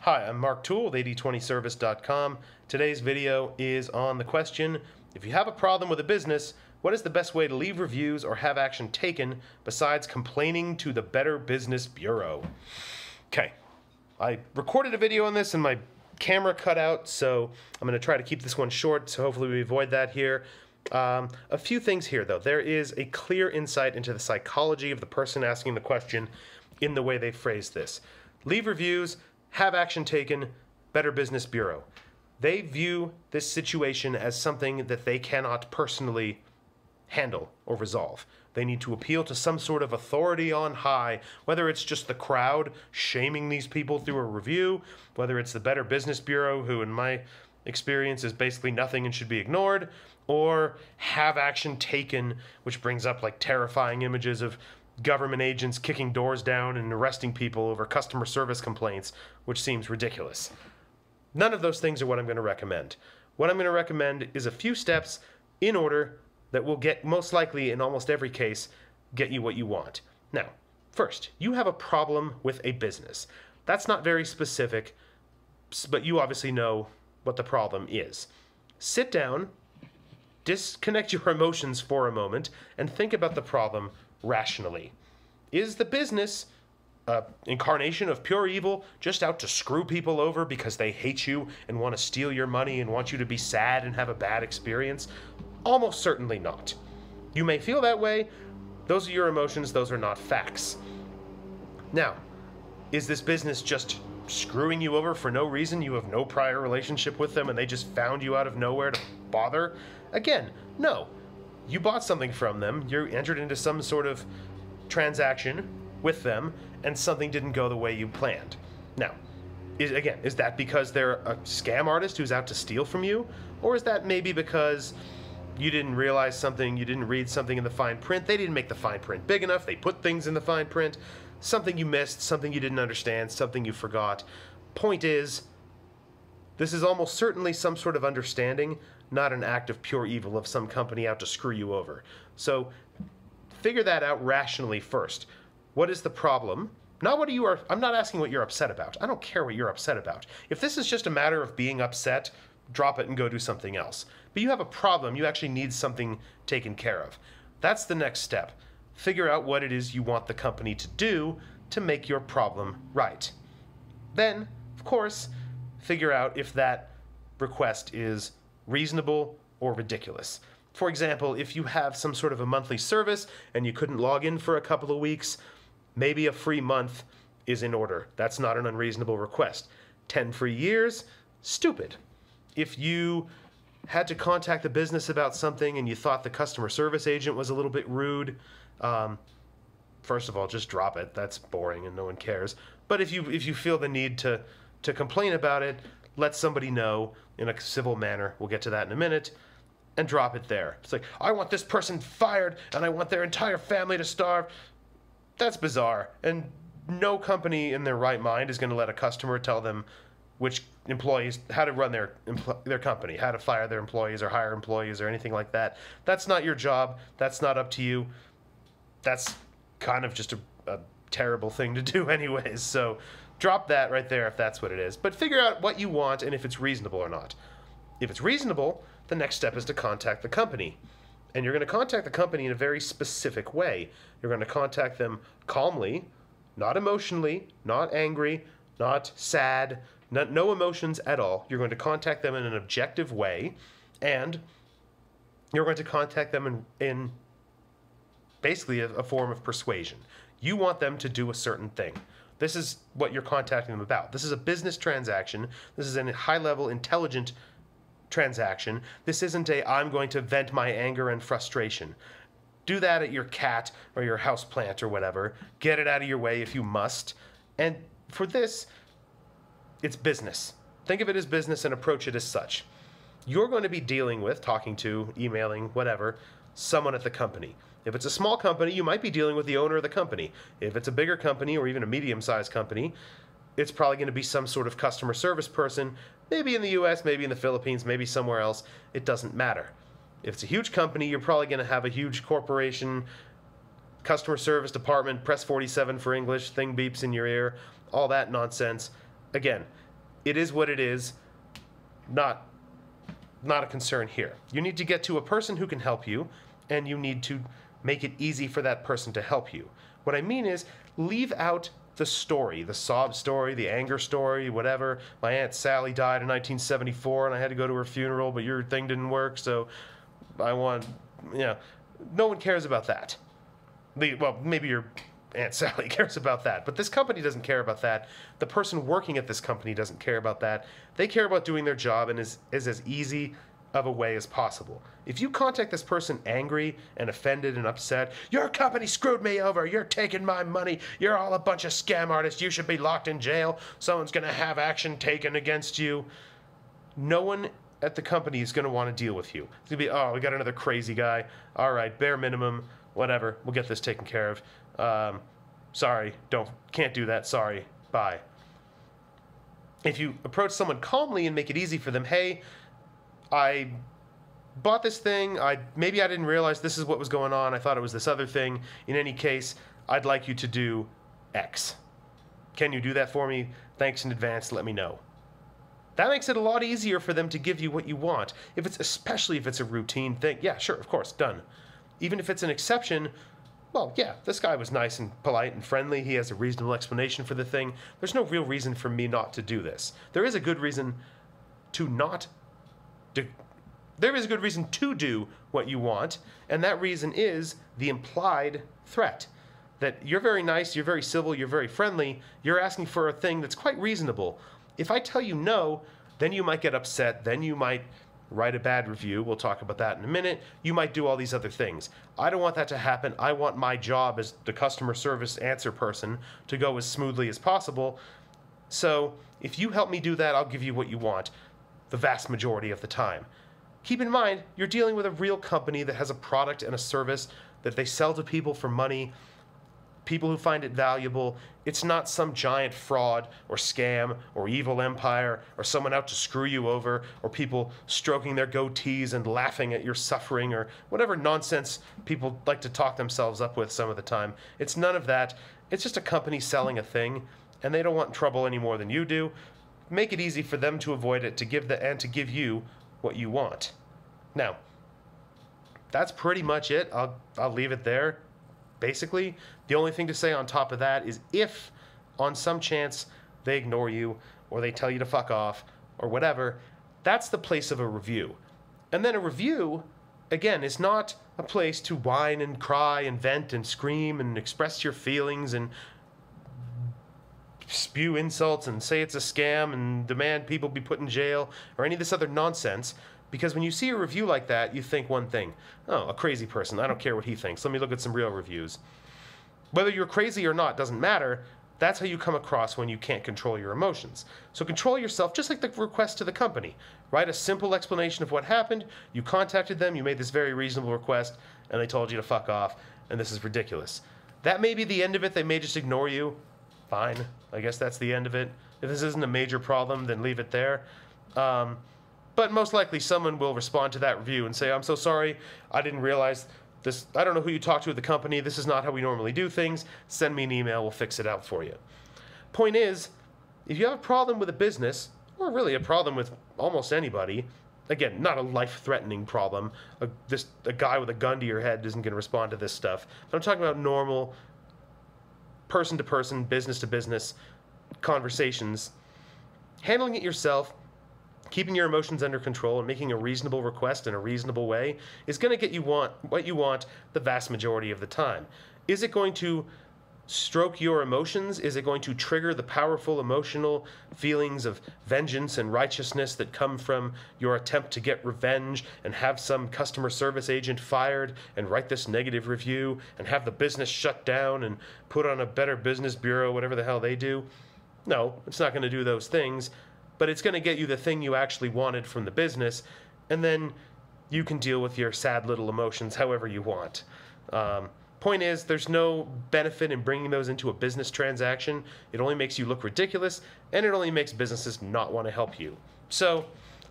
Hi, I'm Mark Toole with 8020service.com. Today's video is on the question, if you have a problem with a business, what is the best way to leave reviews or have action taken besides complaining to the Better Business Bureau? Okay, I recorded a video on this and my camera cut out, so I'm going to try to keep this one short, so hopefully we avoid that here. A few things here, though. There is a clear insight into the psychology of the person asking the question in the way they phrase this. Leave reviews, have action taken, Better Business Bureau. They view this situation as something that they cannot personally handle or resolve. They need to appeal to some sort of authority on high, whether it's just the crowd shaming these people through a review, whether it's the Better Business Bureau, who in my experience is basically nothing and should be ignored, or have action taken, which brings up like terrifying images of government agents kicking doors down and arresting people over customer service complaints, which seems ridiculous. None of those things are what I'm going to recommend. What I'm going to recommend is a few steps in order that will get, most likely in almost every case, get you what you want. Now, first, you have a problem with a business. That's not very specific, but you obviously know what the problem is. Sit down, disconnect your emotions for a moment, and think about the problem rationally. Is the business an incarnation of pure evil, just out to screw people over because they hate you and want to steal your money and want you to be sad and have a bad experience? Almost certainly not. You may feel that way. Those are your emotions. Those are not facts. Now, is this business just screwing you over for no reason? You have no prior relationship with them and they just found you out of nowhere to bother? Again, no. You bought something from them, you entered into some sort of transaction with them, and something didn't go the way you planned. Now, is that because they're a scam artist who's out to steal from you? Or is that maybe because you didn't realize something, you didn't read something in the fine print, they didn't make the fine print big enough, they put things in the fine print, something you missed, something you didn't understand, something you forgot. Point is, this is almost certainly some sort of understanding, not an act of pure evil of some company out to screw you over. So figure that out rationally first. What is the problem? Not what you are. I'm not asking what you're upset about. I don't care what you're upset about. If this is just a matter of being upset, drop it and go do something else. But you have a problem. You actually need something taken care of. That's the next step. Figure out what it is you want the company to do to make your problem right. Then, of course, figure out if that request is reasonable or ridiculous. For example, if you have some sort of a monthly service and you couldn't log in for a couple of weeks, maybe a free month is in order. That's not an unreasonable request. 10 free years? Stupid. If you had to contact the business about something and you thought the customer service agent was a little bit rude, first of all, just drop it. That's boring and no one cares. But if you feel the need to complain about it, let somebody know in a civil manner. We'll get to that in a minute. And drop it there. It's like, I want this person fired and I want their entire family to starve. That's bizarre. And no company in their right mind is going to let a customer tell them which employees, how to run their company, how to fire their employees or hire employees or anything like that. That's not your job. That's not up to you. That's kind of just a terrible thing to do anyways. So drop that right there if that's what it is. But figure out what you want and if it's reasonable or not. If it's reasonable, the next step is to contact the company. And you're going to contact the company in a very specific way. You're going to contact them calmly, not emotionally, not angry, not sad, no emotions at all. You're going to contact them in an objective way, and you're going to contact them in basically a form of persuasion. You want them to do a certain thing. This is what you're contacting them about. This is a business transaction. This is a high-level, intelligent transaction. This isn't a, I'm going to vent my anger and frustration. Do that at your cat or your houseplant or whatever. Get it out of your way if you must. And for this, it's business. Think of it as business and approach it as such. You're going to be dealing with, talking to, emailing, whatever, someone at the company. If it's a small company, you might be dealing with the owner of the company. If it's a bigger company or even a medium-sized company, it's probably going to be some sort of customer service person, maybe in the US, maybe in the Philippines, maybe somewhere else. It doesn't matter. If it's a huge company, you're probably going to have a huge corporation, customer service department, press 47 for English, thing beeps in your ear, all that nonsense. Again, it is what it is. Not a concern here. You need to get to a person who can help you, and you need to make it easy for that person to help you. What I mean is, leave out the story, the sob story, the anger story, whatever. My Aunt Sally died in 1974 and I had to go to her funeral, but your thing didn't work, so I want, no one cares about that. Well, maybe your Aunt Sally cares about that, but this company doesn't care about that. The person working at this company doesn't care about that. They care about doing their job and is as easy of a way as possible. If you contact this person angry and offended and upset, your company screwed me over, you're taking my money, you're all a bunch of scam artists, you should be locked in jail, someone's going to have action taken against you, no one at the company is going to want to deal with you. It's going to be, oh, we got another crazy guy, all right, bare minimum, whatever, we'll get this taken care of. Sorry, can't do that, sorry, bye. If you approach someone calmly and make it easy for them, hey, I bought this thing, maybe I didn't realize this is what was going on, I thought it was this other thing. In any case, I'd like you to do X. Can you do that for me? Thanks in advance, let me know. That makes it a lot easier for them to give you what you want. Especially if it's a routine thing. Yeah, sure, of course, done. Even if it's an exception, well, yeah, this guy was nice and polite and friendly. He has a reasonable explanation for the thing. There's no real reason for me not to do this. There is a good reason to not do. There is a good reason to do what you want, and that reason is the implied threat. That you're very nice, you're very civil, you're very friendly, you're asking for a thing that's quite reasonable. If I tell you no, then you might get upset, then you might write a bad review, we'll talk about that in a minute, you might do all these other things. I don't want that to happen. I want my job as the customer service answer person to go as smoothly as possible. So if you help me do that, I'll give you what you want the vast majority of the time. Keep in mind, you're dealing with a real company that has a product and a service that they sell to people for money, people who find it valuable. It's not some giant fraud or scam or evil empire or someone out to screw you over or people stroking their goatees and laughing at your suffering or whatever nonsense people like to talk themselves up with some of the time. It's none of that. It's just a company selling a thing, and they don't want trouble any more than you do. Make it easy for them to avoid it, to give you what you want. Now, that's pretty much it. I'll leave it there. Basically, the only thing to say on top of that is if, on some chance, they ignore you, or they tell you to fuck off, or whatever, that's the place of a review. And then a review, again, is not a place to whine and cry and vent and scream and express your feelings and spew insults and say it's a scam and demand people be put in jail or any of this other nonsense. Because when you see a review like that, you think one thing. Oh, a crazy person. I don't care what he thinks. Let me look at some real reviews. Whether you're crazy or not doesn't matter. That's how you come across when you can't control your emotions. So control yourself, just like the request to the company. Write a simple explanation of what happened. You contacted them. You made this very reasonable request, and they told you to fuck off, and this is ridiculous. That may be the end of it. They may just ignore you. Fine. I guess that's the end of it. If this isn't a major problem, then leave it there. But most likely someone will respond to that review and say, I'm so sorry, I didn't realize this. I don't know who you talked to at the company. This is not how we normally do things. Send me an email. We'll fix it out for you. Point is, if you have a problem with a business, or really a problem with almost anybody, again, not a life-threatening problem. A guy with a gun to your head isn't going to respond to this stuff. But I'm talking about normal person-to-person, business-to-business conversations. Handling it yourself, keeping your emotions under control, and making a reasonable request in a reasonable way is going to get you what you want the vast majority of the time. Is it going to stroke your emotions? Is it going to trigger the powerful emotional feelings of vengeance and righteousness that come from your attempt to get revenge and have some customer service agent fired and write this negative review and have the business shut down and put on a Better Business Bureau, whatever the hell they do? No, it's not going to do those things, but it's going to get you the thing you actually wanted from the business, and then you can deal with your sad little emotions however you want. Point is, there's no benefit in bringing those into a business transaction. It only makes you look ridiculous, and it only makes businesses not want to help you. So,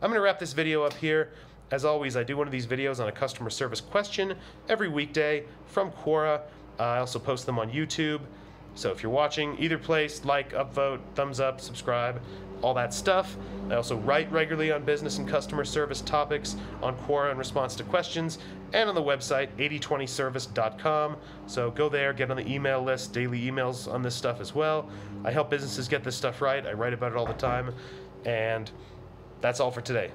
I'm going to wrap this video up here. As always, I do one of these videos on a customer service question every weekday from Quora. I also post them on YouTube. So if you're watching either place, like, upvote, thumbs up, subscribe, all that stuff. I also write regularly on business and customer service topics on Quora in response to questions, and on the website 8020service.com. So go there, get on the email list, daily emails on this stuff as well. I help businesses get this stuff right. I write about it all the time. And that's all for today.